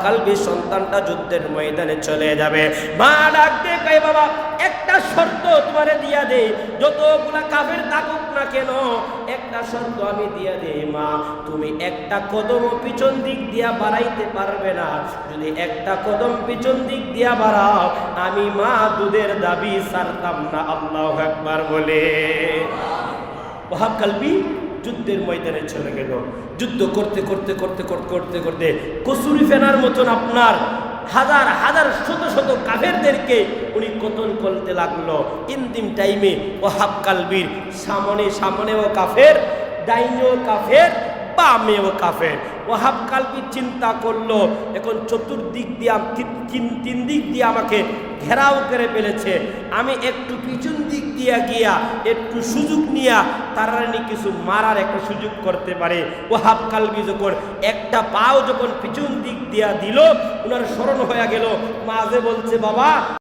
কালবি সন্তানটা যুদ্ধের ময়দানে চলে যাবে। মা ডাক দিয়ে কয়, বাবা একটা শর্ত তোমারে দিয়া দে, যতগুলা কাফের থাকুক না কেন একটা শর্ত আমি দিয়া দেই মা, তুমি একটা কদম পিছন দিক দিয়া বাড়াইতে পারবে না। যদি একটা কদম পিছন দিক দিয়া বাড়াও আমি মা দুধের দাবি ছাড়তাম না। আল্লাহু আকবার বলে ওয়াহাব কালবি যুদ্ধের ময়দানে চলে গেল। যুদ্ধ করতে করতে করতে করতে করতে করতে কসুরি ফেনার মতন আপনার হাজার হাজার শত শত কাফেরদেরকে উনি কতল করতে লাগলো। ইন্তিম টাইমে ওয়াহাব কালবির সামনেও কাফের, ডাইনেও কাফের, বামেও কাফের। ওয়াহাব কালবি চিন্তা করলো এখন চতুর্দিক দিয়ে তিন দিক দিয়ে আমাকে ঘেরাও করে ফেলেছে, আমি একটু পিছন দিক দিয়ে গিয়া একটু সুযোগ নিয়া তারা কিছু মারার একটা সুযোগ করতে পারে। ওয়াহাব কালবি যখন একটা পাও যখন পিছন দিক দিয়া দিল ওনার স্মরণ হয়ে গেল, মাঝে বলছে বাবা